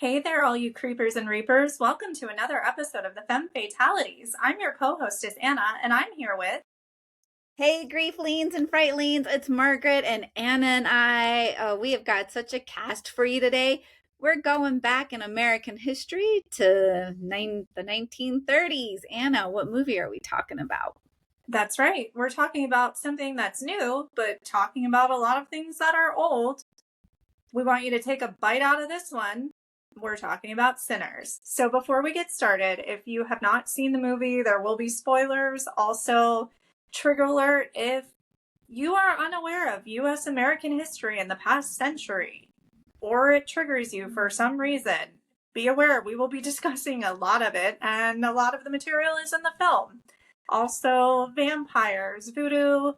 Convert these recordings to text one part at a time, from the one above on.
Hey there, all you creepers and reapers. Welcome to another episode of the Femme Fatalities. I'm your co-hostess, Anna, and I'm here with... Hey, Grieflings and Frightlings, it's Margaret and Anna and I. We have got such a cast for you today. We're going back in American history to the 1930s. Anna, what movie are we talking about? That's right, we're talking about something that's new, but talking about a lot of things that are old. We want you to take a bite out of this one. We're talking about Sinners. So before we get started, if you have not seen the movie, there will be spoilers. Also, trigger alert if you are unaware of U.S. American history in the past century, or it triggers you for some reason, be aware we will be discussing a lot of it, and a lot of the material is in the film. Also, vampires, voodoo,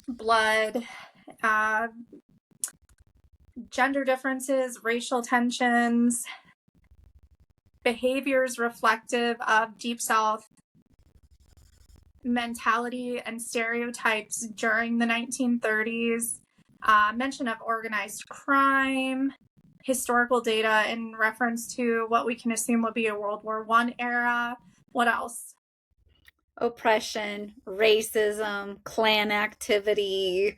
blood, uh, gender differences, racial tensions, behaviors reflective of Deep South mentality and stereotypes during the 1930s, mention of organized crime, historical data in reference to what we can assume would be a World War I era. What else? Oppression, racism, clan activity,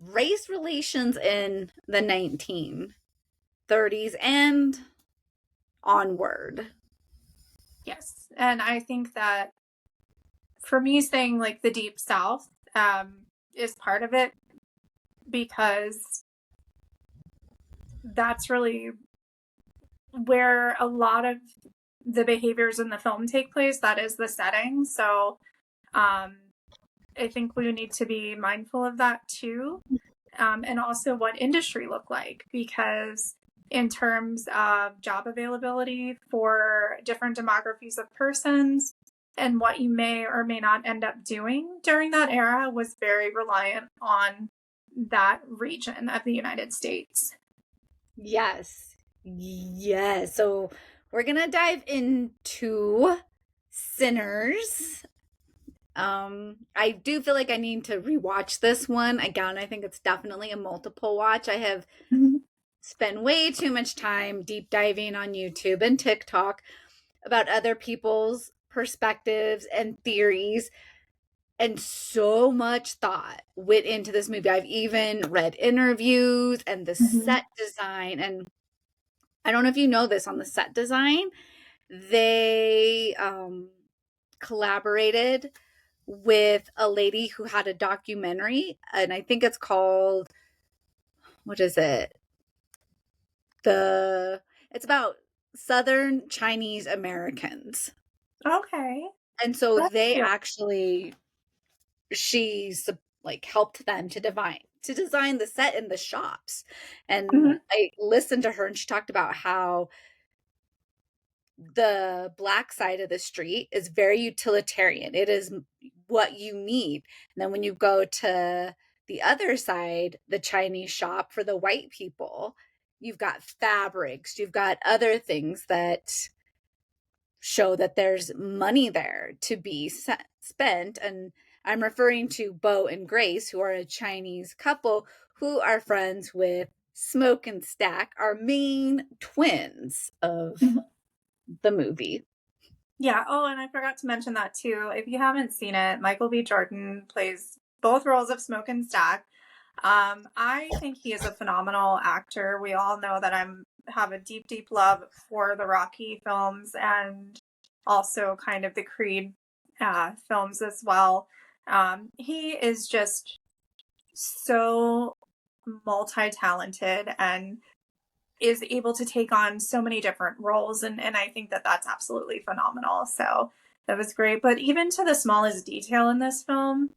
race relations in the 1930s and onward. Yes. And I think that for me, saying like the Deep South is part of it because that's really where a lot of the behaviors in the film take place. That is the setting. So I think we need to be mindful of that too. And also what industry looked like, because in terms of job availability for different demographics of persons and what you may or may not end up doing during that era was very reliant on that region of the United States. Yes. Yes. So we're going to dive into Sinners. I do feel like I need to rewatch this one again. I think it's definitely a multiple watch. I have spent way too much time deep diving on YouTube and TikTok about other people's perspectives and theories, and so much thought went into this movie. I've even read interviews and the Mm-hmm. set design, and I don't know if you know this, on the set design they collaborated with a lady who had a documentary, and I think it's called, what is it? It's about Southern Chinese Americans. Okay. And so That's they cute. actually, she's like helped them to design the set in the shops. And Mm-hmm. I listened to her and she talked about how the black side of the street is very utilitarian. It is what you need. And then when you go to the other side, the Chinese shop, for the white people, you've got fabrics, you've got other things that show that there's money there to be spent. And I'm referring to Bo and Grace, who are a Chinese couple who are friends with Smoke and Stack, our main twins of Mm-hmm. the movie. Yeah. Oh, and I forgot to mention that too. If you haven't seen it, Michael B. Jordan plays both roles of Smoke and Stack. I think he is a phenomenal actor. We all know that I'm have a deep, deep love for the Rocky films and also kind of the Creed films as well. He is just so multi-talented and is able to take on so many different roles, and I think that that's absolutely phenomenal. So that was great. But even to the smallest detail in this film,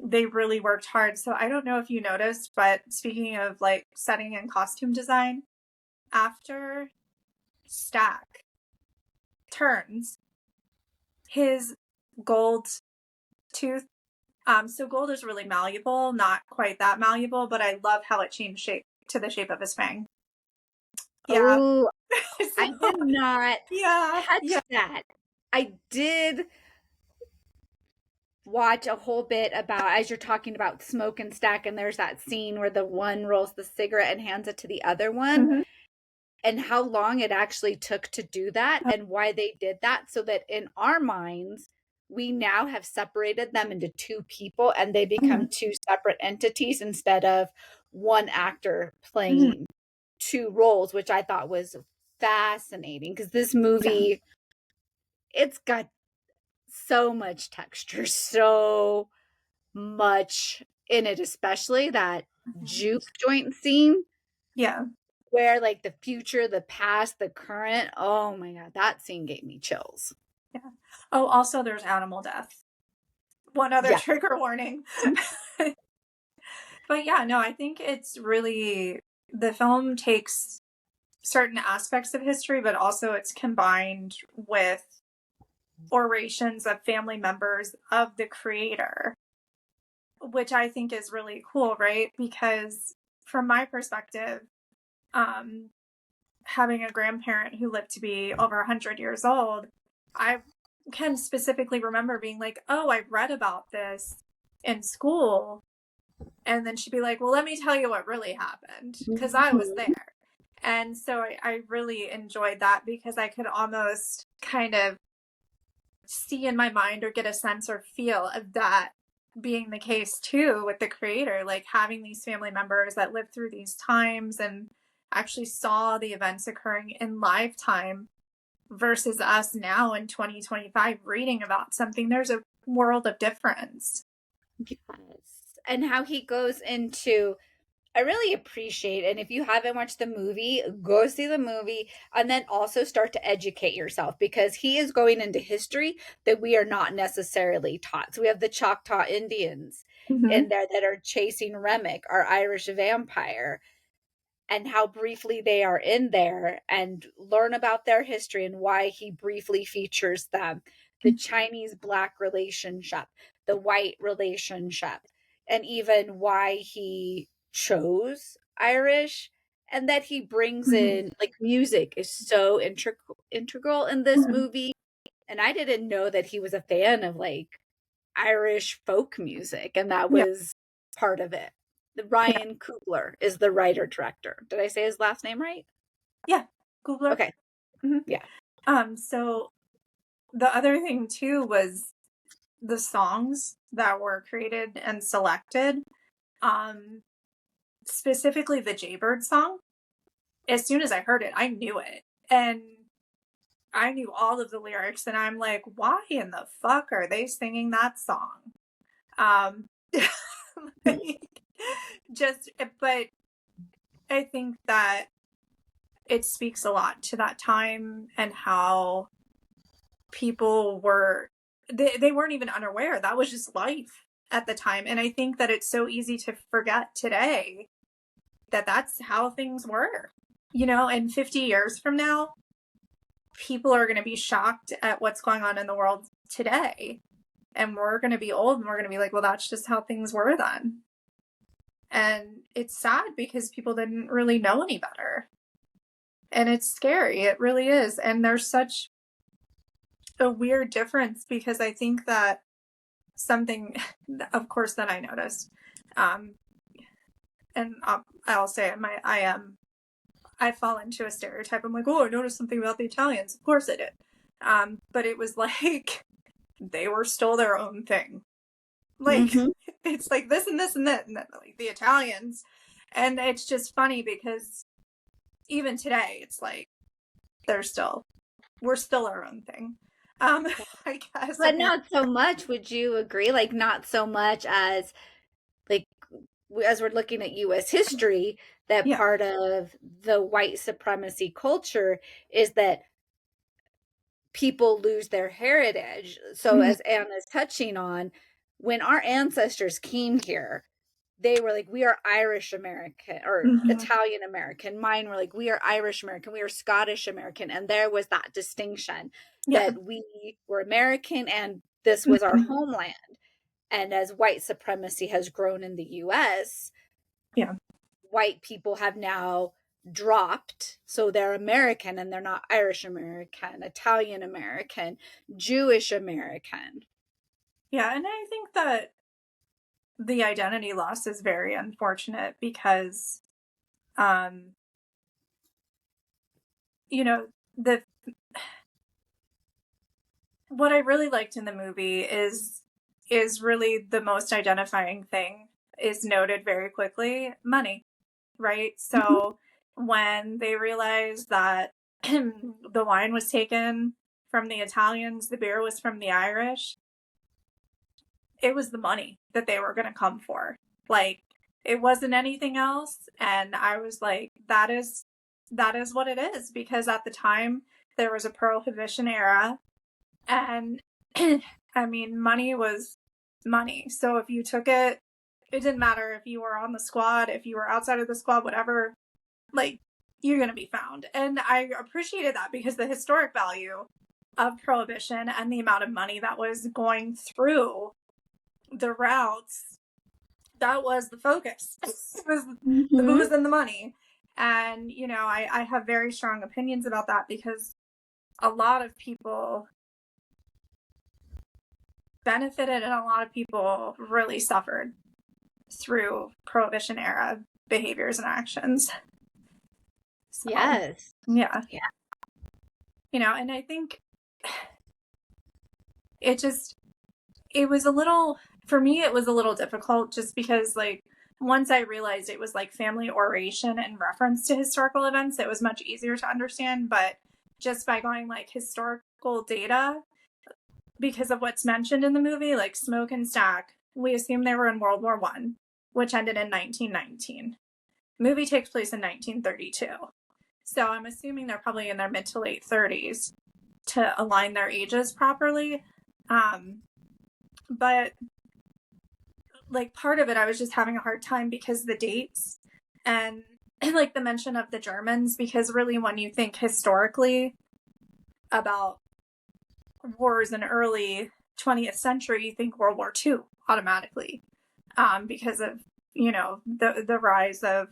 they really worked hard. So I don't know if you noticed, but speaking of like setting and costume design, after Stack turns his gold tooth, so gold is really malleable, not quite that malleable, but I love how it changed shape to the shape of his fang. Yeah. Oh, I So did not yeah, yeah. catch that. I did watch a whole bit about, as you're talking about Smoke and Stack, and there's that scene where the one rolls the cigarette and hands it to the other one. Mm-hmm. and how long it actually took to do that and why they did that, so that in our minds we now have separated them into two people and they become Mhm. two separate entities instead of one actor Mhm. playing two roles, which I thought was fascinating because this Yeah. movie, it's got so much texture, so much in it, especially that juke joint scene Yeah. where like the future, the past, the current. Oh my God, that scene gave me chills. Yeah. Oh, also there's animal death. One other Yeah. trigger warning. But yeah, no, I think it's really the film takes certain aspects of history, but also it's combined with orations of family members of the creator, which I think is really cool, right? Because from my perspective, um, having a grandparent who lived to be over 100 years old, I can specifically remember being like, oh, I read about this in school. And then she'd be like, well, let me tell you what really happened because I was Mhm. there. And so I really enjoyed that because I could almost kind of see in my mind or get a sense or feel of that being the case too with the creator, like having these family members that lived through these times and actually saw the events occurring in lifetime versus us now in 2025 reading about something. There's a world of difference. Yes. And how he goes into, I really appreciate, and if you haven't watched the movie, go see the movie and then also start to educate yourself because he is going into history that we are not necessarily taught. So we have the Choctaw Indians Mm-hmm. in there that are chasing Remick, our Irish vampire, and how briefly they are in there, and learn about their history and why he briefly features them. The Chinese Black relationship, the white relationship, and even why he chose Irish, and that he brings Mm-hmm. in like music is so integral in this movie. And I didn't know that he was a fan of like Irish folk music, and that Yeah. was part of it. The Yeah. Ryan Coogler is the writer director. Did I say his last name right? Yeah. Googler. Okay. Mm-hmm. Yeah. So the other thing too was the songs that were created and selected. Um, Specifically the Jaybird song. As soon as I heard it, I knew it. And I knew all of the lyrics, and I'm like, why in the fuck are they singing that song? Um, like, just, but I think that it speaks a lot to that time and how people were, they weren't even unaware. That was just life at the time. And I think that it's so easy to forget today that that's how things were. You know, and 50 years from now, people are going to be shocked at what's going on in the world today. And we're going to be old and we're going to be like, well, that's just how things were then. And it's sad because people didn't really know any better. And it's scary. It really is. And there's such a weird difference because I think that something, of course, that I noticed, um, and I'll say it, I fall into a stereotype. I'm like, oh, I noticed something about the Italians. Of course I did. But it was like they were still their own thing. Like Mm-hmm. it's like this and this and that, and then like the Italians, and it's just funny because even today it's like we're still our own thing. Um, I guess. But not so much. Would you agree? Like, not so much as, like, as we're looking at US history, that Yeah. part of the white supremacy culture is that people lose their heritage. So, Mm-hmm. as Anna's touching on, when our ancestors came here, they were like, we are Irish American or Mm-hmm. Italian American. Mine were like, we are Irish American, we are Scottish American. And there was that distinction Yeah. that we were American and this was our Mm-hmm. homeland. And as white supremacy has grown in the US, Yeah. white people have now dropped. So they're American and they're not Irish American, Italian American, Jewish American. Yeah. And I think that the identity loss is very unfortunate because um you know, the what I really liked in the movie is really the most identifying thing is noted very quickly, money, right? Mhm. So when they realized that the wine was taken from the Italians, the beer was from the Irish, it was the money that they were going to come for. Like it wasn't anything else, and I was like that is what it is, because at the time there was a prohibition era, and I mean money was money. So if you took it, it didn't matter if you were on the squad, if you were outside of the squad, whatever, like you're going to be found. And I appreciated that because the historic value of prohibition and the amount of money that was going through the routes, that was the focus. It was the Mhm. booze and the money. And, I have very strong opinions about that because a lot of people benefited and a lot of people really suffered through Prohibition era behaviors and actions. So, Yes. yeah, Yeah. and I think it just, it was a little, for me, it was a little difficult just because, like, once I realized it was like family oration and reference to historical events, it was much easier to understand. But just by going like historical data, because of what's mentioned in the movie, like Smoke and Stack, we assume they were in World War One, which ended in 1919. The movie takes place in 1932. So I'm assuming they're probably in their mid to late 30s to align their ages properly. Um, but like part of it, I was just having a hard time because the dates and like the mention of the Germans, because really when you think historically about wars in early 20th century, you think World War II automatically, because of, the rise of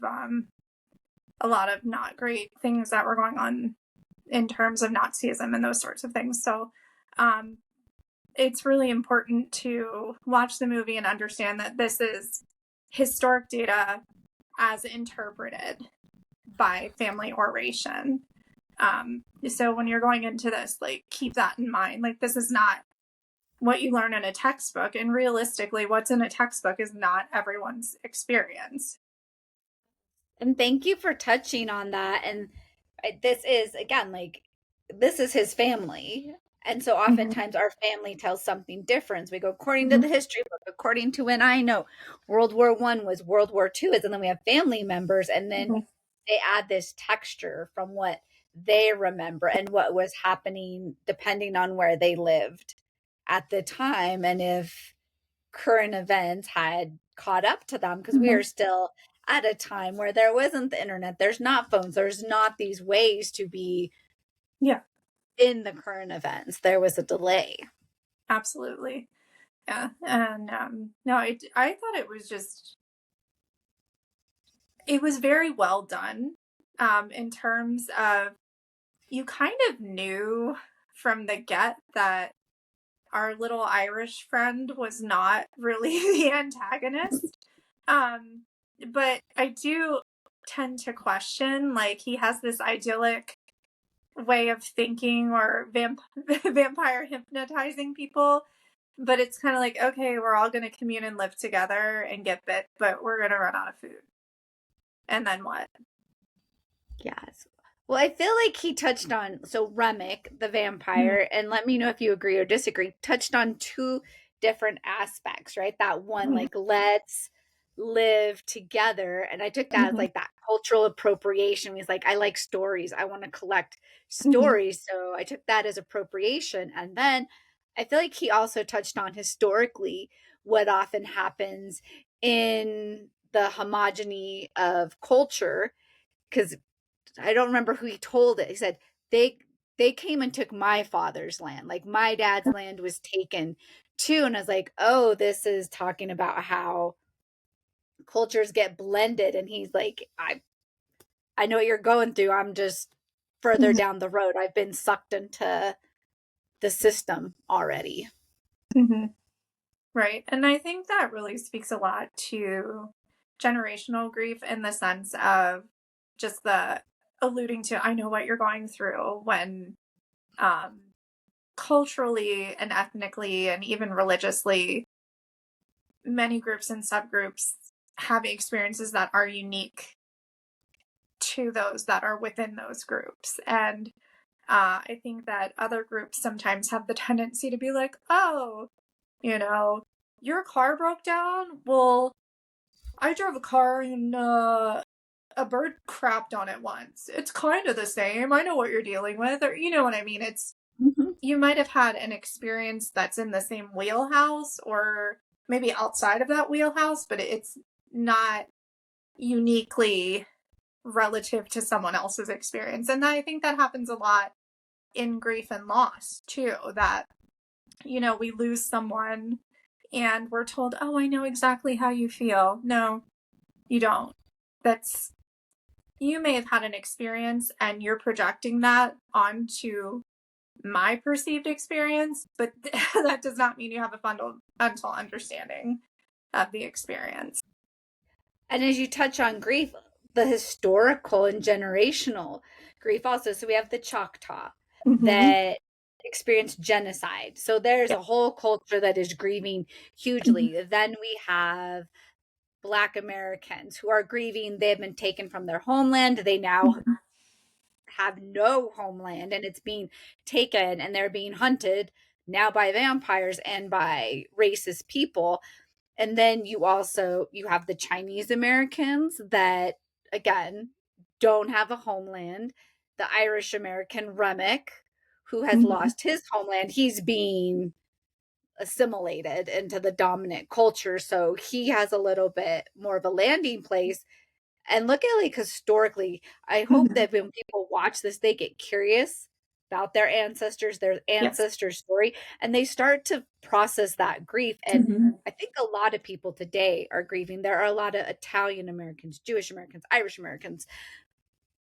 a lot of not great things that were going on in terms of Nazism and those sorts of things. So um, it's really important to watch the movie and understand that this is historic data as interpreted by family oration. So when you're going into this, like, keep that in mind. Like, this is not what you learn in a textbook, and realistically, what's in a textbook is not everyone's experience. And thank you for touching on that. And this is, again, like, this is his family. And so Mm-hmm. oftentimes our family tells something different. We go according to Mm-hmm. the history book, according to when I know World War One was World War Two is, and then we have family members, and then Mm-hmm. they add this texture from what they remember and what was happening depending on where they lived at the time. And if current events had caught up to them, because we Mm-hmm. are still at a time where there wasn't the internet, there's not phones, there's not these ways to be Yeah, in the current events. There was a delay. absolutely. Yeah, and no, I thought it was very well done, in terms of, you kind of knew from the get that our little Irish friend was not really the antagonist. Um, but I do tend to question, like, he has this idyllic way of thinking, or vampire hypnotizing people. But it's kind of like, okay, we're all going to commune and live together and get bit, but we're going to run out of food. And then what? Yes. Well, I feel like he touched on, so Remick, the Mm-hmm. vampire, and let me know if you agree or disagree, touched on two different aspects, right? That one, like, let's live together. And I took that as Mm-hmm. like that cultural appropriation. He's like, I like stories. I want to collect Mm-hmm. stories. So I took that as appropriation. And then I feel like he also touched on historically what often happens in the homogeny of culture, because I don't remember who he told it. He said they came and took my father's land. Like, my dad's land was taken too. And I was like, oh, this is talking about how cultures get blended. And he's like, I know what you're going through. I'm just further down the road. I've been sucked into the system already. Mm-hmm. Right. And I think that really speaks a lot to generational grief, in the sense of just the alluding to, I know what you're going through when um, culturally and ethnically and even religiously, many groups and subgroups have experiences that are unique to those that are within those groups. And I think that other groups sometimes have the tendency to be like, oh, you know, your car broke down? Well, I drove a car and a bird crapped on it once. It's kind of the same. I know what you're dealing with. Or, you know what I mean? It's, Mm-hmm. you might have had an experience that's in the same wheelhouse or maybe outside of that wheelhouse, but it's not uniquely relative to someone else's experience. And I think that happens a lot in grief and loss too, that, you know, we lose someone and we're told, oh, I know exactly how you feel. No, you don't. That's, you may have had an experience and you're projecting that onto my perceived experience, but that does not mean you have a fundamental understanding of the experience. And as you touch on grief, the historical and generational grief also. So we have the Choctaw Mm-hmm. that experienced genocide. So there's Yeah. a whole culture that is grieving Mm-hmm. hugely. Then we have Black Americans who are grieving. They have been taken from their homeland. They now Mm-hmm. have no homeland and it's being taken and they're being hunted now by vampires and by racist people. And then you have the Chinese Americans that again don't have a homeland. The Irish American Remick, who has Mm-hmm. lost his homeland, he's being assimilated into the dominant culture. So he has a little bit more of a landing place. And look at like historically, I hope Mm-hmm. that when people watch this, they get curious about their Yes. ancestor story, and they start to process that grief. And Mm-hmm. I think a lot of people today are grieving. There are a lot of Italian Americans, Jewish Americans, Irish Americans,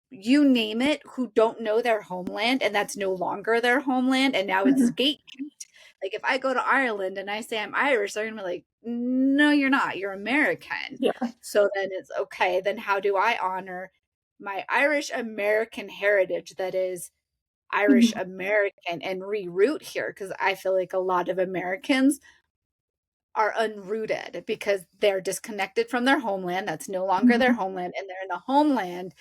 you name it, who don't know their homeland, and that's no longer their homeland, and now it's Mm-hmm. gatekept. Like if I go to Ireland and I say I'm Irish, they're gonna be like, no, you're not, you're American. Yeah. So then it's okay, then how do I honor my Irish American heritage that is Irish Mm-hmm. American and reroot here? Because I feel like a lot of Americans are unrooted because they're disconnected from their homeland. That's no longer their Mm-hmm. homeland, and they're in a homeland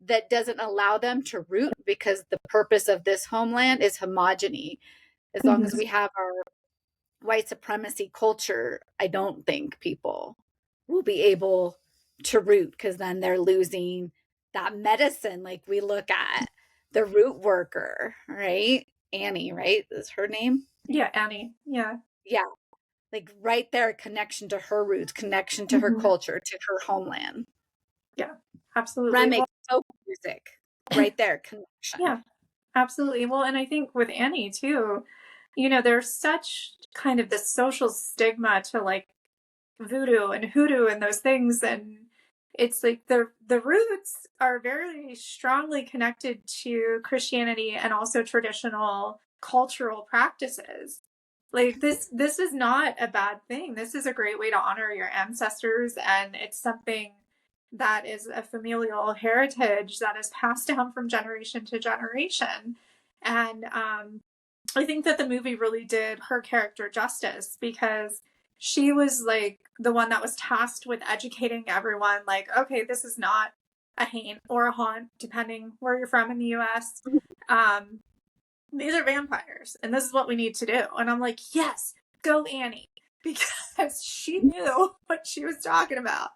that doesn't allow them to root, because the purpose of this homeland is homogeny. As long as Mm-hmm. we have our white supremacy culture, I don't think people will be able to root, because then they're losing that medicine. Like we look at the root worker, right? Annie, right? Is her name? Yeah, Annie. Yeah. Yeah. Like right there, connection to her roots, connection to her Mm-hmm. culture, to her homeland. Yeah, absolutely. Remick Well, folk music, right there, connection. yeah, absolutely. Well, and I think with Annie too, you know, there's such kind of this social stigma to like voodoo and hoodoo and those things, and it's like the roots are very strongly connected to Christianity and also traditional cultural practices. Like this is not a bad thing. This is a great way to honor your ancestors, and it's something that is a familial heritage that is passed down from generation to generation. And I think that the movie really did her character justice, because she was like the one that was tasked with educating everyone, like, okay, this is not a haint or a haunt, depending where you're from in the US. Um, these are vampires, and this is what we need to do. And I'm like, yes, go Annie, because she knew what she was talking about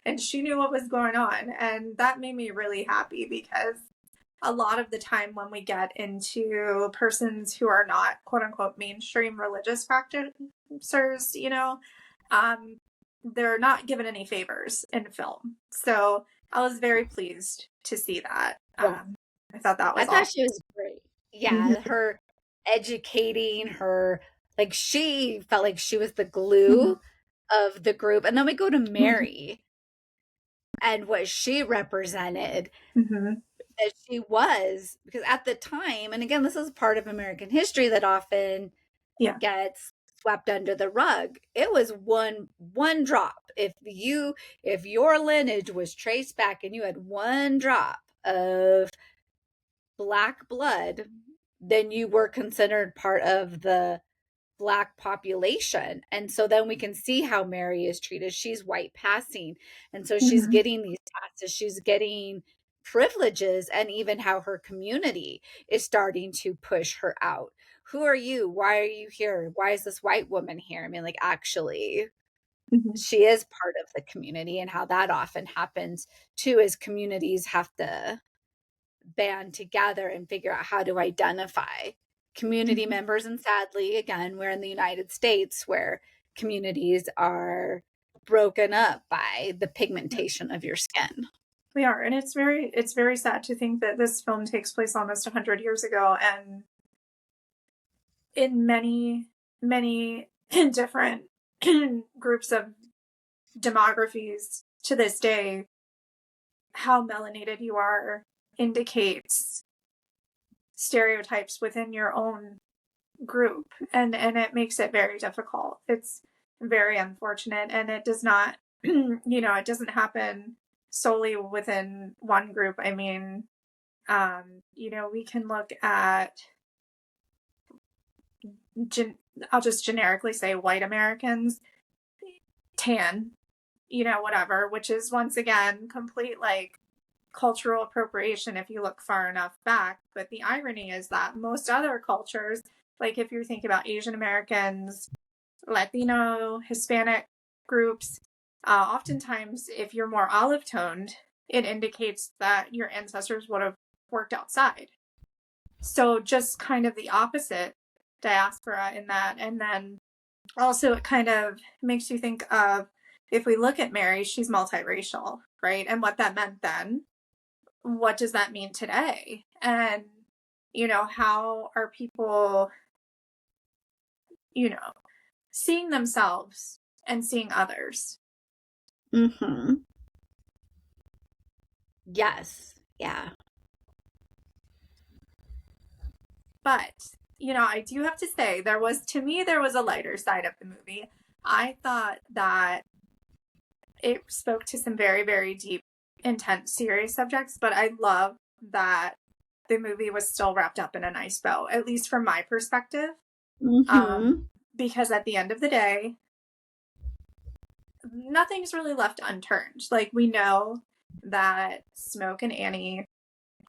and she knew what was going on. And that made me really happy, because a lot of the time when we get into persons who are not quote unquote mainstream religious practitioners, you know, um, they're not given any favors in film. So I was very pleased to see that. Yeah. I thought that I was thought awesome. she was great. Yeah, Mm-hmm. her educating her, like she felt like she was the Mm-hmm. glue of the group. And then we go to Mm-hmm. Mary and what she represented, Mm-hmm. that she was, because at the time, and again, this is part of American history that often Yeah. gets swept under the rug. It was one drop. If your lineage was traced back and you had one drop of Black blood, then you were considered part of the Black population. And so then we can see how Mary is treated. She's white passing. And so she's Mhm. getting these taxes, she's getting privileges, and even how her community is starting to push her out. Who are you? Why are you here? Why is this white woman here? I mean, like, actually, Mhm. she is part of the community, and how that often happens too is communities have to band together and figure out how to identify community Mhm. members. And sadly, again, we're in the United States where communities are broken up by the Yeah, pigmentation of your skin. we are, and it's very sad to think that this film takes place almost 100 years ago, and in many different groups of demographies to this day, how melanated you are indicates stereotypes within your own group, and it makes it very difficult. It's very unfortunate, and it does not it doesn't happen solely within one group. I mean, we can look at gen- I'll just generically say white Americans, tan, whatever, which is once again complete like cultural appropriation if you look far enough back. But the irony is that most other cultures, like if you think about Asian Americans, Latino, Hispanic groups, oftentimes if you're more olive toned, it indicates that your ancestors would have worked outside. So just kind of the opposite diaspora in that. And then also it kind of makes you think of, if we look at Mary, she's multiracial, right? And what that meant then, what does that mean today? And, how are people, you know, seeing themselves and seeing others? Mm-hmm. Yes. Yeah. But, I do have to say, to me, there was a lighter side of the movie. I thought that it spoke to some very, very deep, intense, serious subjects, but I love that the movie was still wrapped up in a nice bow, at least from my perspective. Um, Mm-hmm. because at the end of the day, nothing's really left unturned. Like, we know that Smoke and Annie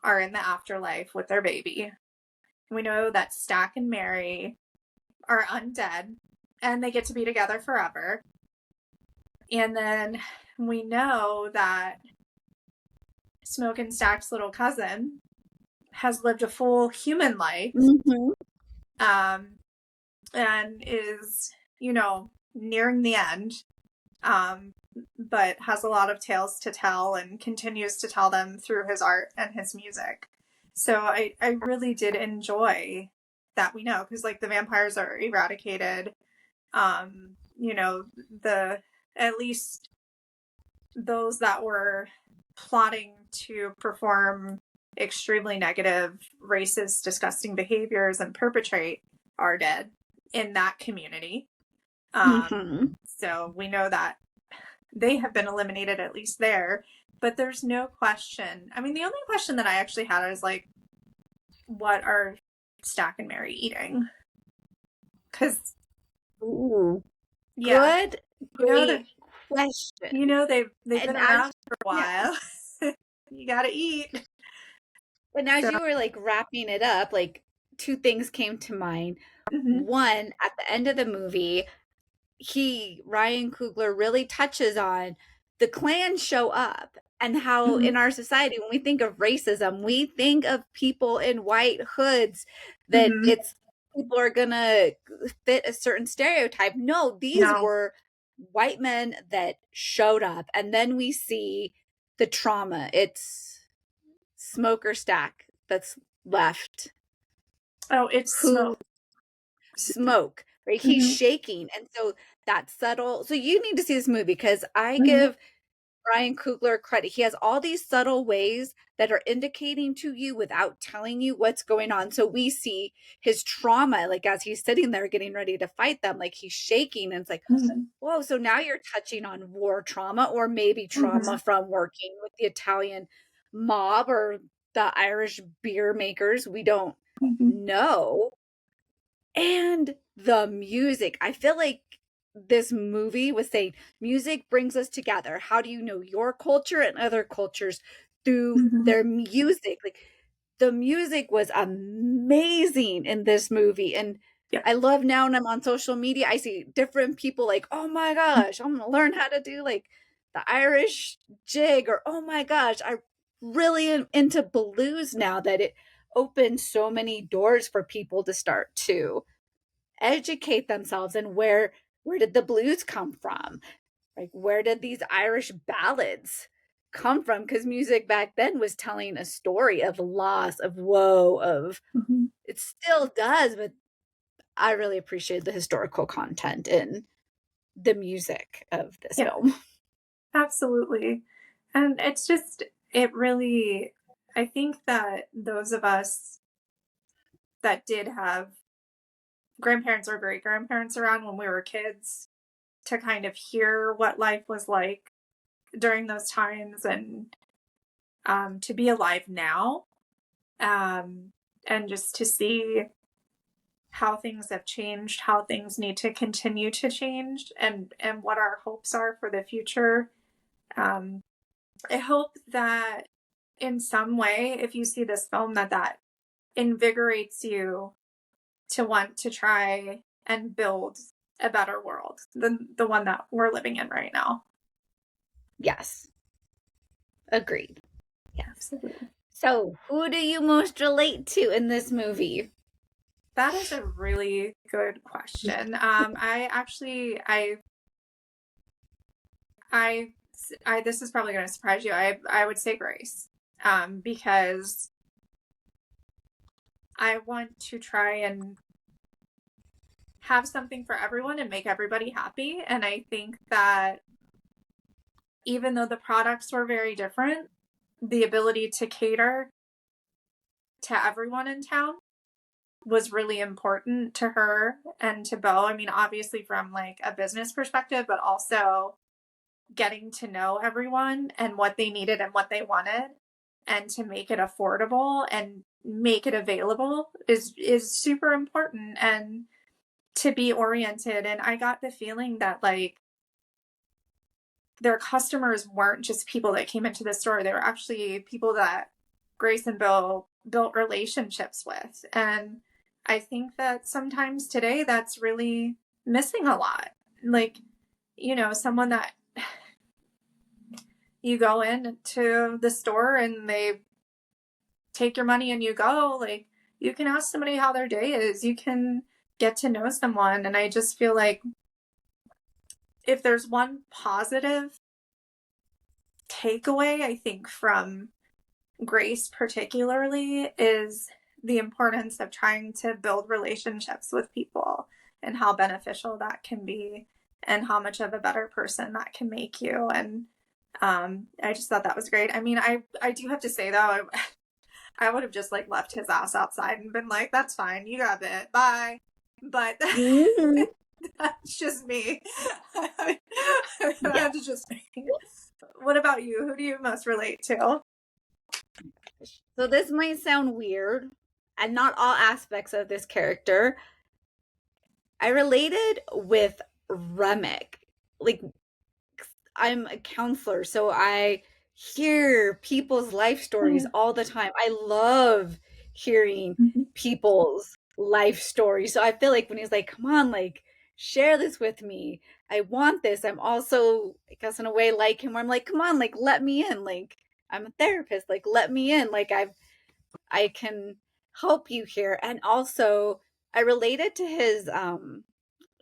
are in the afterlife with their baby. We know that Stack and Mary are undead and they get to be together forever. And then we know that Smoke and Stack's little cousin has lived a full human life, Mm-hmm. um, and is, nearing the end, um, but has a lot of tales to tell and continues to tell them through his art and his music. So I really did enjoy that, we know, because like the vampires are eradicated. The at least those that were plotting to perform extremely negative, racist, disgusting behaviors and perpetrate are dead in that community. Mm-hmm. So we know that they have been eliminated, at least there. But there's no question. I mean, the only question that I actually had is like, what are Stack and Mary eating? Because Ooh, yeah, good, you know that great question. they've And been as around for a yeah, while. You gotta eat. and as So, you were like wrapping it up, like two things came to mind. mhm, One, at the end of the movie, Ryan Coogler really touches on the clans show up, and how mhm, in our society, when we think of racism, we think of people in white hoods, that mhm. it's people are gonna fit a certain stereotype. No, these No. were white men that showed up, and then we see the trauma. It's Smoker Stack that's left, Oh, it's who smoke. Smoke, right? He's Mhm, shaking. And so that subtle, so you need to see this movie, because I mhm, give Brian Coogler credit. He has all these subtle ways that are indicating to you without telling you what's going on. So we see his trauma, like as he's sitting there getting ready to fight them, like he's shaking, and it's like, mhm, whoa, so now you're touching on war trauma, or maybe mhm, trauma from working with the Italian mob or the Irish beer makers. We don't Mhm. know. And the music. I feel like this movie was saying music brings us together. How do you know your culture and other cultures through Mhm. their music? Like the music was amazing in this movie. And Yeah. I love now when I'm on social media, I see different people like, oh my gosh, I'm gonna learn how to do like the Irish jig, or oh my gosh, I really am into blues now, that it opens so many doors for people to start to educate themselves. And where did the blues come from? Like where did these Irish ballads come from? Because music back then was telling a story of loss, of woe, of Mhm. it still does, but I really appreciate the historical content in the music of this Yeah, film. absolutely. And it's just, it really, I think that those of us that did have grandparents or great grandparents around when we were kids to kind of hear what life was like during those times, and to be alive now, um, and just to see how things have changed, how things need to continue to change, and what our hopes are for the future. Um, I hope that in some way, if you see this film, that invigorates you to want to try and build a better world than the one that we're living in right now. Yes, agreed. Yes. Absolutely. So, who do you most relate to in this movie? That is a really good question. I actually, I, this is probably going to surprise you. I would say Grace, because I want to try and have something for everyone and make everybody happy. And I think that even though the products were very different, the ability to cater to everyone in town was really important to her and to Bo. I mean, obviously from like a business perspective, but also getting to know everyone and what they needed and what they wanted, and to make it affordable and make it available is super important, and to be oriented. And I got the feeling that like their customers weren't just people that came into the store. They were actually people that Grace and Bill built relationships with. And I think that sometimes today that's really missing a lot. Like, someone that you go into the store and they take your money and you go, like, you can ask somebody how their day is. You can get to know someone. And I just feel like if there's one positive takeaway, I think, from Grace particularly, is the importance of trying to build relationships with people and how beneficial that can be, and how much of a better person that can make you. And I just thought that was great. I mean, I do have to say though, I would have just like left his ass outside and been like, that's fine, you got it, bye. But Mhm. that's just me. Yeah. That's just me. What about you? Who do you most relate to? So this might sound weird, and not all aspects of this character. I related with Remick. Like I'm a counselor, so I hear people's life stories all the time. I love hearing people's life stories. So I feel like when he's like, "Come on, like share this with me. I want this." I'm also, I guess, in a way like him, where I'm like, "Come on, like let me in. Like I'm a therapist. Like let me in. Like I can help you here." And also I related to his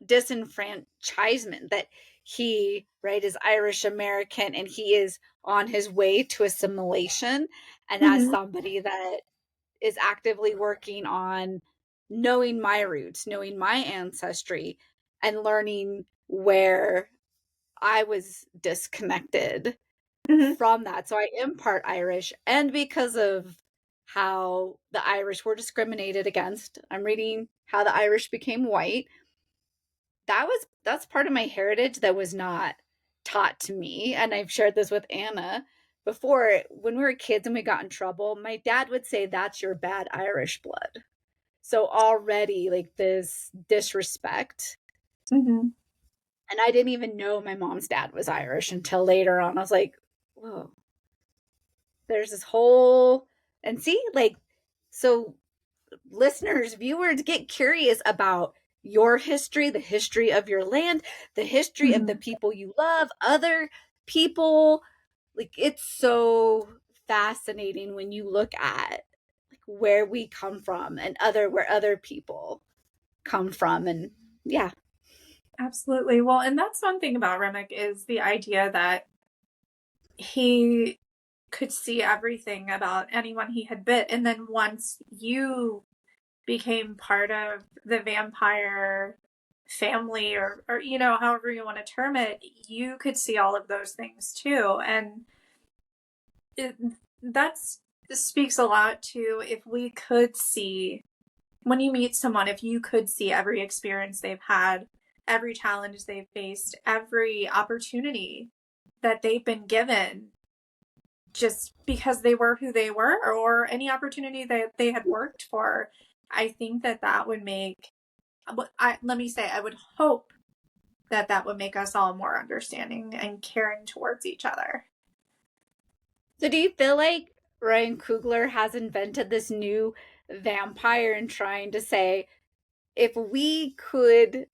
disenfranchisement, that he, right, is Irish American and he is on his way to assimilation. And as Mm-hmm. somebody that is actively working on knowing my roots, knowing my ancestry, and learning where I was disconnected Mm-hmm. from that. So I am part Irish, and because of how the Irish were discriminated against, I'm reading How the Irish Became White. That's part of my heritage that was not taught to me, and I've shared this with Anna. before, when we were kids and we got in trouble, my dad would say, "That's your bad Irish blood." So already, like, this disrespect. Hmm. And I didn't even know my mom's dad was Irish until later on. I was like, whoa, there's this whole, and see, like, so listeners, viewers, get curious about your history, the history of your land, the history of the Hmm. people you love, other people. Like, it's so fascinating when you look at, like, where we come from and where other people come from. And yeah. Absolutely. Well, and that's one thing about Remick is the idea that he could see everything about anyone he had bit. And then once you became part of the vampire family, or however you want to term it, you could see all of those things too. And it, that's speaks a lot to, if we could see, when you meet someone, if you could see every experience they've had, every challenge they've faced, every opportunity that they've been given, just because they were who they were, or any opportunity that they had worked for, I think that that would make, let me say, I would hope that that would make us all more understanding and caring towards each other. So do you feel like Ryan Coogler has invented this new vampire and trying to say, if we could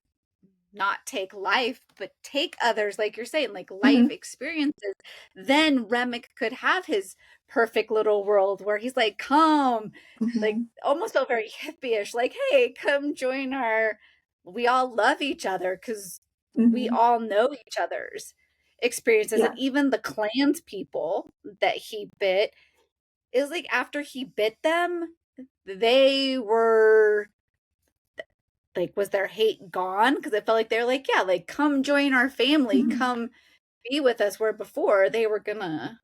not take life, but take others, like you're saying, like life Mm-hmm. experiences, then Remick could have his perfect little world where he's like, come, like Mm-hmm. almost felt very hippie-ish, like, hey, come join our, we all love each other because we Mm-hmm. all know each other's experiences. Yeah. And even the clans people that he bit, is like after he bit them, they were like, was their hate gone? Because I felt like they're like, yeah, like, come join our family, Mm-hmm. come be with us. Where before they were gonna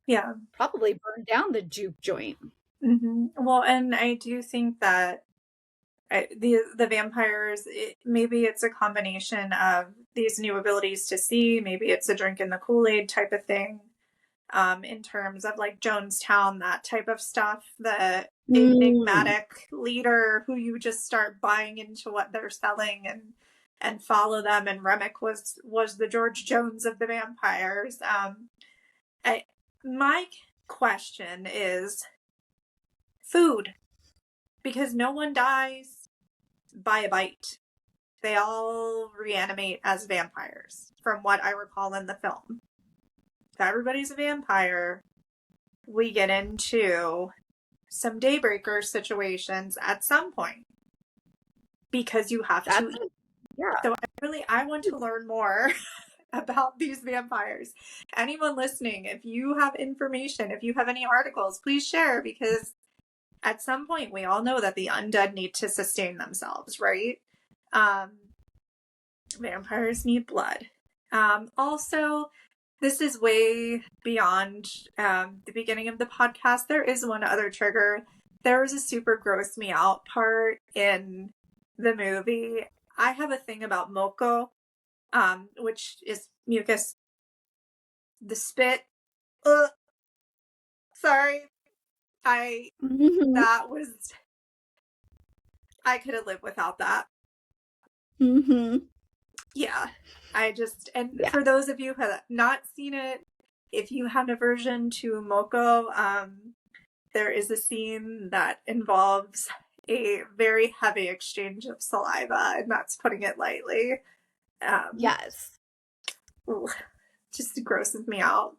Yeah. probably burn down the juke joint. Mm-hmm. Well, and I do think that the vampires, maybe it's a combination of these new abilities to see, maybe it's a drink in the Kool-Aid type of thing, in terms of like Jonestown, that type of stuff, the Mm. enigmatic leader who you just start buying into what they're selling and follow them. And Remick was the George Jones of the vampires. I, my question is food, because no one dies by a bite. They all reanimate as vampires, from what I recall in the film. If everybody's a vampire, we get into some daybreaker situations at some point, because you have to That's eat. yeah. So I want to learn more about these vampires. Anyone listening, if you have information, if you have any articles, please share, because at some point we all know that the undead need to sustain themselves, right? Um, Vampires need blood. Also, this is way beyond the beginning of the podcast. There is one other trigger. There was a super gross me out part in the movie. I have a thing about moko, which is mucus, the spit. Ugh, sorry. I Mm-hmm. that was I could have lived without that. Mm-hmm. Yeah. And Yeah. for those of you who have not seen it, if you have an aversion to Moko, there is a scene that involves a very heavy exchange of saliva, and that's putting it lightly. Um, Yes. just grosses me out.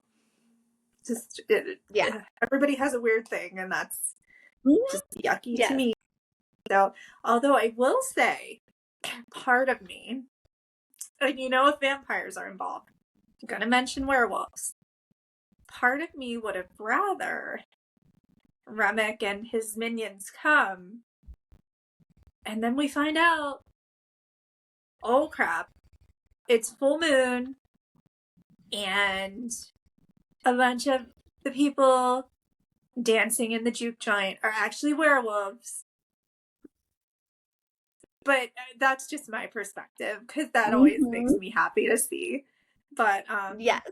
Yeah. Everybody has a weird thing, and that's Mhm. just yucky to Yes. me. So, although I will say, part of me, and if vampires are involved, I'm going to mention werewolves. Part of me would have rather Remick and his minions come, and then we find out, oh crap, it's full moon, and a bunch of the people dancing in the juke joint are actually werewolves. But that's just my perspective, because that always makes Mm-hmm. me happy to see. But Yes.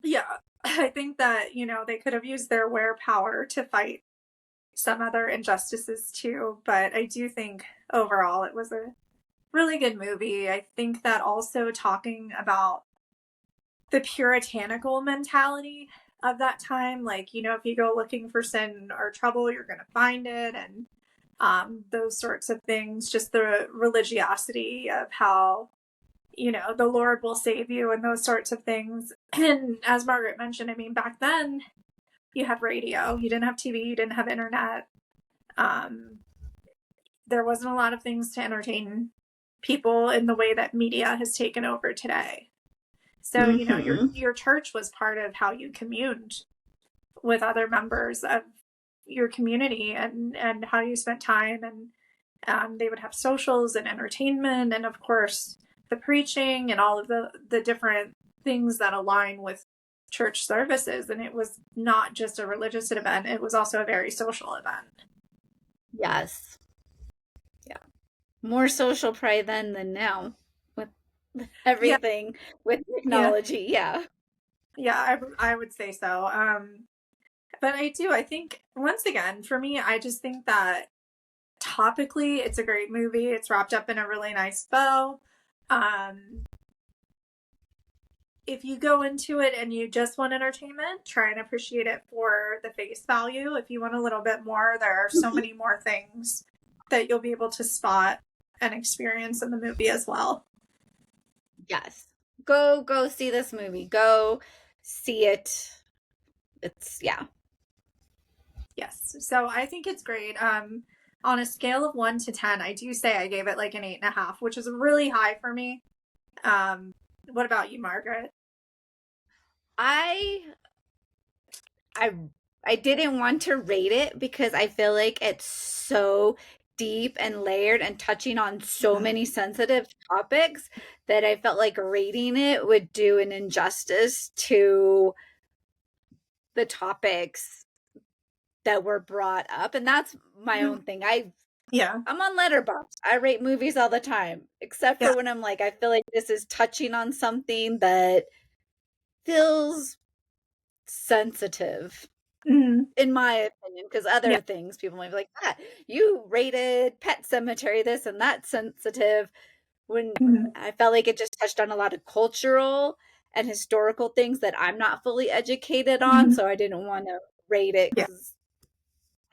yeah. I think that, they could have used their wear power to fight some other injustices too. But I do think overall it was a really good movie. I think that also talking about the puritanical mentality of that time, like, if you go looking for sin or trouble, you're going to find it. And those sorts of things, just the religiosity of how, the Lord will save you and those sorts of things. And as Margaret mentioned, I mean, back then you had radio, you didn't have TV, you didn't have internet. Um, there wasn't a lot of things to entertain people in the way that media has taken over today. So, your Mm-hmm. your church was part of how you communed with other members of your community, and how you spent time. And they would have socials and entertainment, and of course the preaching and all of the different things that align with church services. And it was not just a religious event, it was also a very social event. Yes. Yeah. More social probably then than now with Yeah, everything with yeah, technology. Yeah. yeah, I would say so. But I think, once again, for me, I just think that topically it's a great movie. It's wrapped up in a really nice bow. Um, if you go into it and you just want entertainment, try and appreciate it for the face value. If you want a little bit more, there are so many more things that you'll be able to spot and experience in the movie as well. Yes. Go see this movie. Go see it. It's yeah. Yes. So I think it's great. On a scale of 1 to 10, I do say I gave it like an 8.5, which is really high for me. Um, what about you, Margaret? I I I didn't want to rate it because I feel like it's so deep and layered and touching on so Mhm. many sensitive topics that I felt like rating it would do an injustice to the topics that were brought up. And that's my Mhm. own thing. Yeah. I'm on Letterboxd. I rate movies all the time, except Yeah. for when I'm like, I feel like this is touching on something that feels sensitive, Mhm. in my opinion, because Yeah. other things people might be like, ah, you rated Pet Cemetery this and that's sensitive. When Mhm. I felt like it just touched on a lot of cultural and historical things that I'm not fully educated on. Mhm. So I didn't want to rate it Yeah. because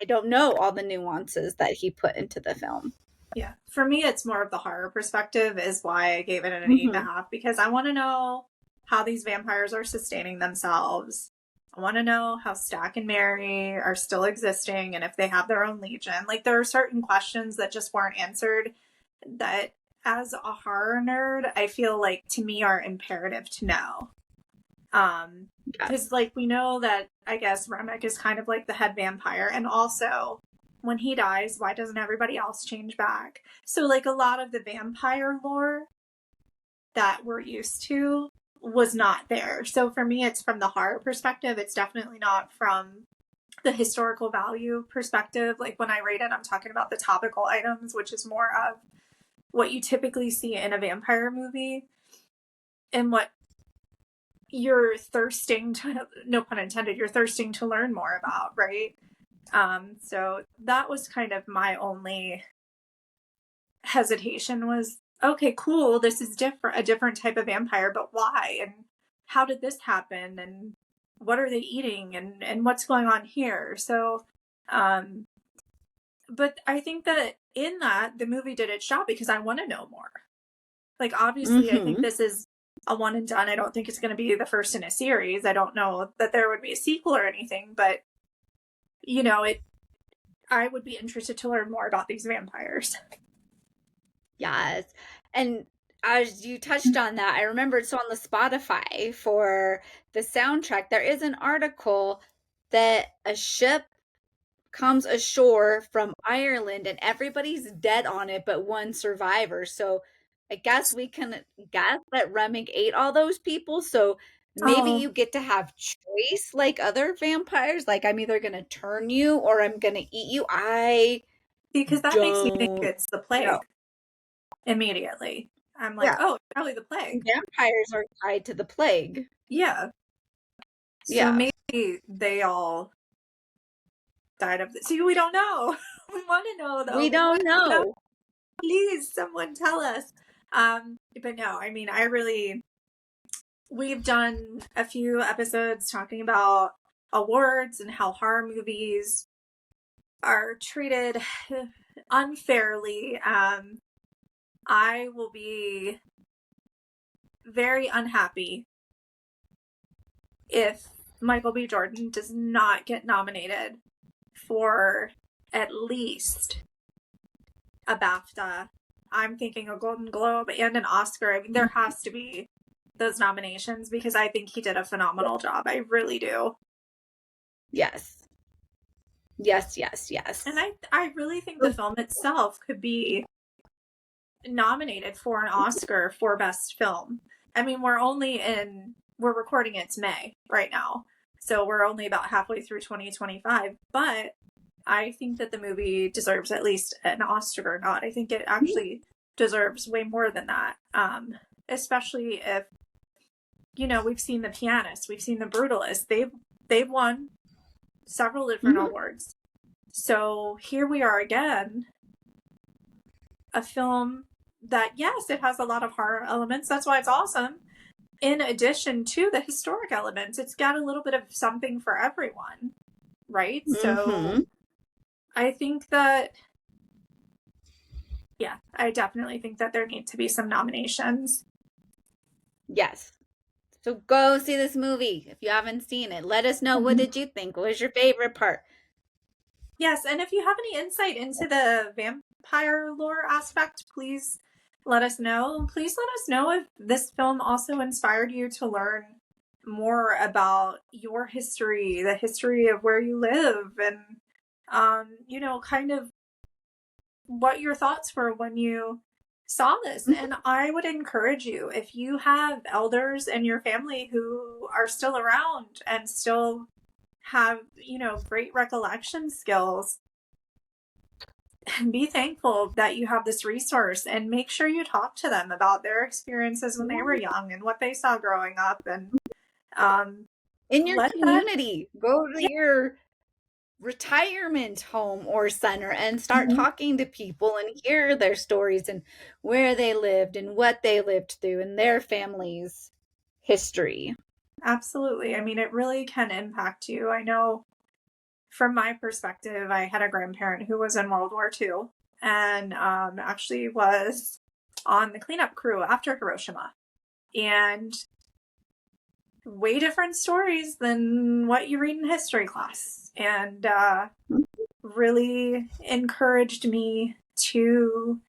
I don't know all the nuances that he put into the film. Yeah. For me, it's more of the horror perspective, is why I gave it an eight and Mm-hmm. a half, because I want to know how these vampires are sustaining themselves. I want to know how Stack and Mary are still existing and if they have their own legion. Like, there are certain questions that just weren't answered that, as a horror nerd, I feel like to me are imperative to know. Because, Yes. like, we know that, I guess, Remick is kind of like the head vampire, and also, when he dies, why doesn't everybody else change back? So, like, a lot of the vampire lore that we're used to was not there. So for me, it's from the horror perspective. It's definitely not from the historical value perspective. Like, when I rate it, I'm talking about the topical items, which is more of what you typically see in a vampire movie and what you're thirsting to, no pun intended, you're thirsting to learn more about, right? So that was kind of my only hesitation, was, okay, cool, this is different, a different type of vampire, but why? And how did this happen? And what are they eating? And what's going on here? So, um, but I think that in that, the movie did its job, because I want to know more. Like, obviously, I think Mm-hmm. this is a one and done. I don't think it's going to be the first in a series. I don't know that there would be a sequel or anything, but it. I would be interested to learn more about these vampires. Yes. And as you touched on that, I remembered so on the Spotify for the soundtrack, there is an article that a ship comes ashore from Ireland and everybody's dead on it but one survivor. So I guess we can guess that Remick ate all those people. So maybe Oh, you get to have choice like other vampires. Like I'm either going to turn you or I'm going to eat you. I because that makes me think don't it's the know. plague immediately. I'm like, Yeah. oh, it's probably the plague. Vampires are tied to the plague. Yeah. So Yeah. maybe they all died of this. See, we don't know. We want to know though. We We want don't to know. know. Please, someone tell us. But no, I mean, we've done a few episodes talking about awards and how horror movies are treated unfairly. I will be very unhappy if Michael B. Jordan does not get nominated for at least a BAFTA. I'm thinking a Golden Globe and an Oscar. I mean, there has to be those nominations because I think he did a phenomenal job. I really do. Yes. Yes, yes, yes. And I really think the film itself could be nominated for an Oscar for Best Film. I mean, we're recording it's May right now. So we're only about halfway through 2025, but I think that the movie deserves at least an Oscar nod. I think it actually deserves way more than that. Especially if, we've seen The Pianist, we've seen The Brutalist. They've won several different awards. So here we are again, a film that, yes, it has a lot of horror elements. That's why it's awesome. In addition to the historic elements, it's got a little bit of something for everyone, right? So I think that, yeah, I definitely think that there need to be some nominations. Yes. So go see this movie if you haven't seen it. Let us know, what did you think? What was your favorite part? Yes, and if you have any insight into the vampire lore aspect, please let us know. Please let us know if this film also inspired you to learn more about your history, the history of where you live, and kind of what your thoughts were when you saw this. And I would encourage you, if you have elders in your family who are still around and still have, great recollection skills, be thankful that you have this resource and make sure you talk to them about their experiences when they were young and what they saw growing up. And In your let that, community, go to your retirement home or center and start talking to people and hear their stories and where they lived and what they lived through and their family's history. absolutely. I mean, it really can impact you. I know from my perspective, I had a grandparent who was in World War II and actually was on the cleanup crew after Hiroshima. And way different stories than what you read in history class. And really encouraged me to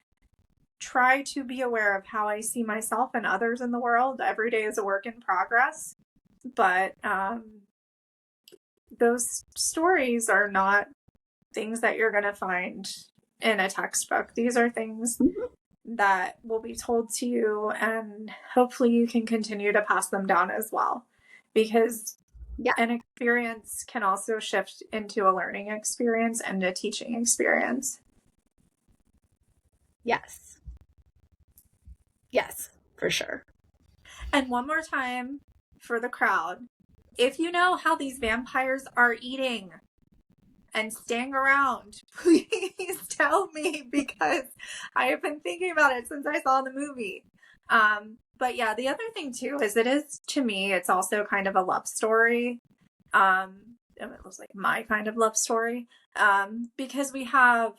try to be aware of how I see myself and others in the world. Every day is a work in progress. But those stories are not things that you're going to find in a textbook. These are things that will be told to you, and hopefully you can continue to pass them down as well. Because an experience can also shift into a learning experience and a teaching experience. Yes. Yes, for sure. And one more time for the crowd, if you know how these vampires are eating and staying around, please tell me, because I have been thinking about it since I saw the movie. But yeah, the other thing too is to me, it's also kind of a love story. It was like my kind of love story. Because we have,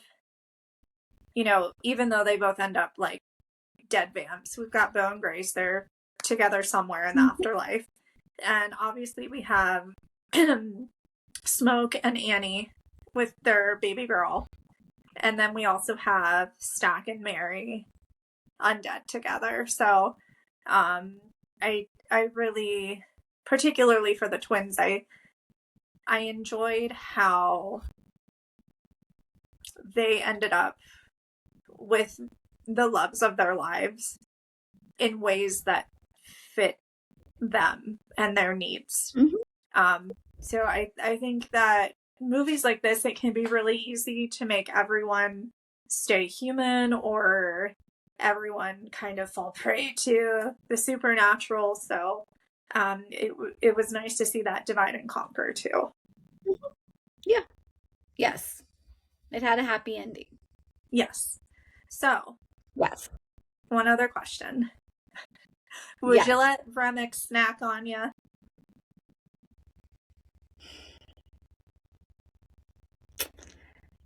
even though they both end up like dead vamps, we've got Bo and Grace, they're together somewhere in the afterlife. And obviously we have Smoke and Annie with their baby girl. And then we also have Stack and Mary undead together. So I really, particularly for the twins, I enjoyed how they ended up with the loves of their lives in ways that fit them and their needs. So I think that movies like this, it can be really easy to make everyone stay human or everyone kind of fall prey to the supernatural. So it was nice to see that divide and conquer too. Yeah. Yes. It had a happy ending. Yes. So, Yes. one other question. Would you Yes. let Remick snack on you?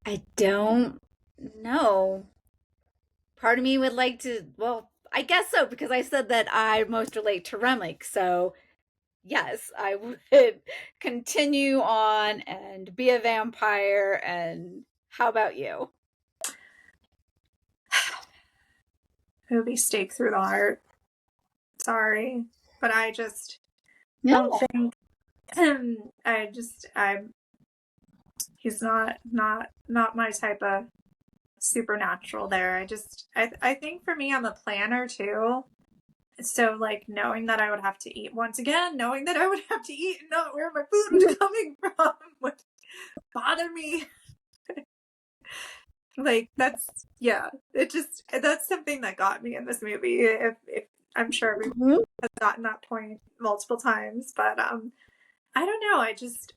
I don't know. Part of me would like to, well, I guess so, because I said that I most relate to Remick. So, yes, I would continue on and be a vampire. And how about you? It would be steak through the heart. Sorry, but I just don't No. think. I he's not my type of supernatural there. I think for me, I'm a planner too. So like knowing that I would have to eat once again, knowing that I would have to eat and not where my food was coming from would bother me. Like that's yeah, it just that's something that got me in this movie. If I'm sure everyone Mhm. has gotten that point multiple times, but I don't know.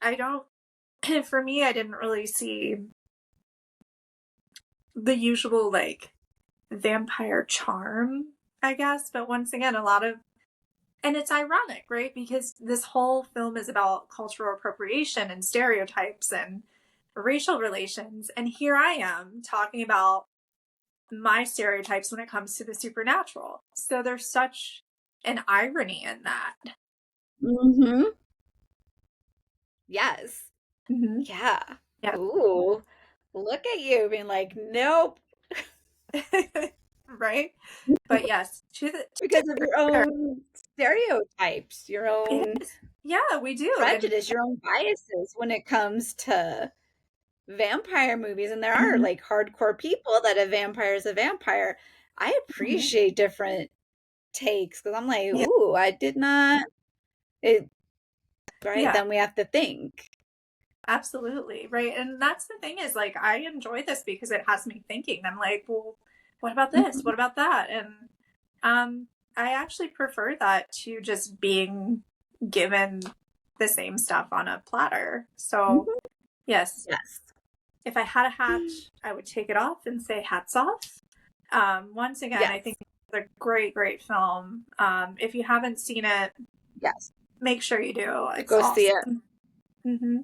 I don't. For me, I didn't really see the usual like vampire charm, I guess. But once again, a lot of and it's ironic, right? Because this whole film is about cultural appropriation and stereotypes and racial relations, and here I am talking about my stereotypes when it comes to the supernatural. So there's such an irony in that. Mm-hmm. Yes. Mm-hmm. Yeah. Yeah. Ooh. Look at you being like, nope. Right. But yes, to Because of their your credit, own stereotypes, your it own is. Yeah, we do. And prejudice, your own biases when it comes to vampire movies. And there are mhm, like hardcore people that a vampire is a vampire. I mhm. appreciate different takes because I'm like, Yeah, ooh, I did not. It, right. yeah, Then we have to think. absolutely. Right. And that's the thing is like I enjoy this because it has me thinking. I'm like, well, what about this? Mhm. What about that? And I actually prefer that to just being given the same stuff on a platter. So Mhm. yes, Yes. if I had a hat, I would take it off and say hats off. Once again, I think Yes. it's a great, great film. If you haven't seen it, Yes. make sure you do. It's Go see it. awesome. Hmm.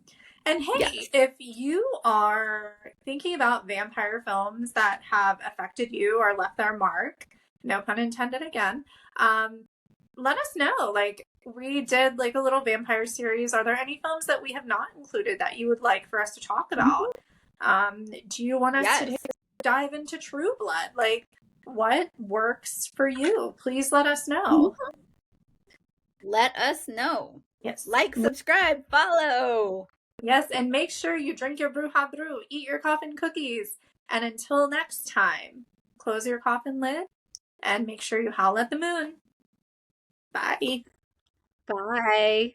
And hey, Yes. if you are thinking about vampire films that have affected you or left their mark, no pun intended again, um, let us know. Like, we did like a little vampire series. Are there any films that we have not included that you would like for us to talk about? Mhm. Do you want us to Yes. dive into True Blood? Like, what works for you? Please let us know. Mhm. Let us know. Yes. Like, subscribe, follow. Yes, and make sure you drink your Bruja Brew, eat your coffin cookies, and until next time, close your coffin lid and make sure you howl at the moon. Bye. Bye.